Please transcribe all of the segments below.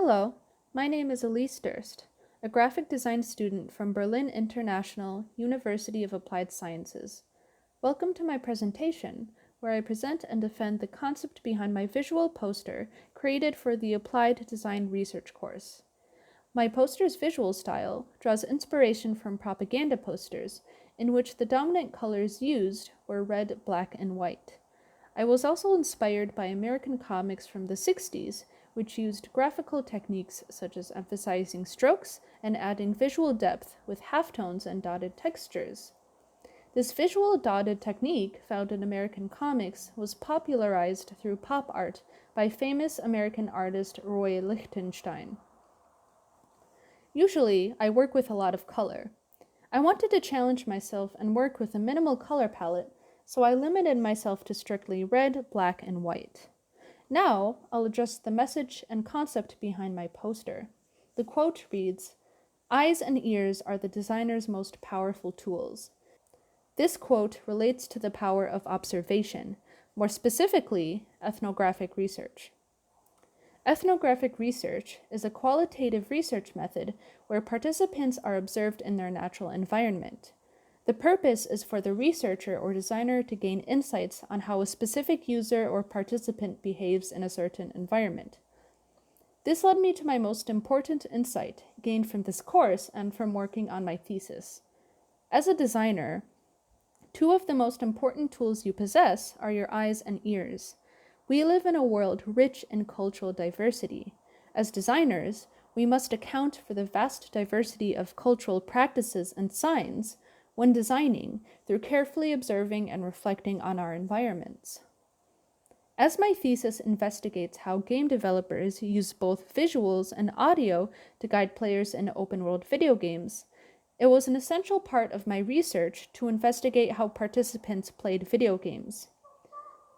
Hello, my name is Elise Durst, a graphic design student from Berlin International University of Applied Sciences. Welcome to my presentation, where I present and defend the concept behind my visual poster created for the Applied Design Research course. My poster's visual style draws inspiration from propaganda posters, in which the dominant colors used were red, black, and white. I was also inspired by American comics from the 60s, which used graphical techniques such as emphasizing strokes and adding visual depth with halftones and dotted textures. This visual dotted technique, found in American comics, was popularized through pop art by famous American artist Roy Lichtenstein. Usually, I work with a lot of color. I wanted to challenge myself and work with a minimal color palette, so I limited myself to strictly red, black, and white. Now, I'll address the message and concept behind my poster. The quote reads, "Eyes and ears are the designer's most powerful tools." This quote relates to the power of observation, more specifically, ethnographic research. Ethnographic research is a qualitative research method where participants are observed in their natural environment. The purpose is for the researcher or designer to gain insights on how a specific user or participant behaves in a certain environment. This led me to my most important insight gained from this course and from working on my thesis. As a designer, two of the most important tools you possess are your eyes and ears. We live in a world rich in cultural diversity. As designers, we must account for the vast diversity of cultural practices and signs when designing through carefully observing and reflecting on our environments. As my thesis investigates how game developers use both visuals and audio to guide players in open-world video games, it was an essential part of my research to investigate how participants played video games.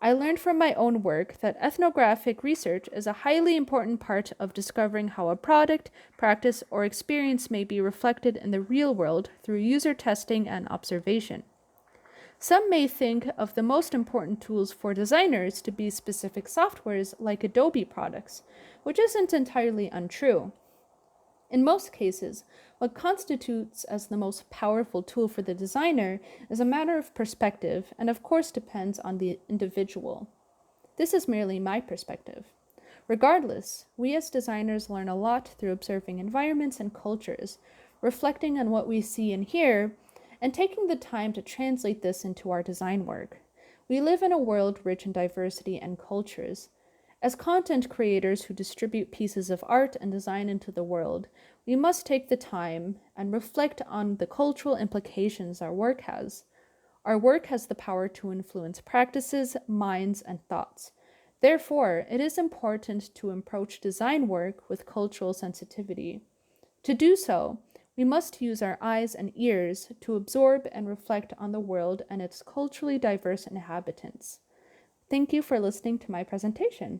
I learned from my own work that ethnographic research is a highly important part of discovering how a product, practice, or experience may be reflected in the real world through user testing and observation. Some may think of the most important tools for designers to be specific softwares like Adobe products, which isn't entirely untrue. In most cases, what constitutes as the most powerful tool for the designer is a matter of perspective and of course depends on the individual. This is merely my perspective. Regardless, we as designers learn a lot through observing environments and cultures, reflecting on what we see and hear, and taking the time to translate this into our design work. We live in a world rich in diversity and cultures. As content creators who distribute pieces of art and design into the world, we must take the time and reflect on the cultural implications our work has. Our work has the power to influence practices, minds, and thoughts. Therefore, it is important to approach design work with cultural sensitivity. To do so, we must use our eyes and ears to absorb and reflect on the world and its culturally diverse inhabitants. Thank you for listening to my presentation.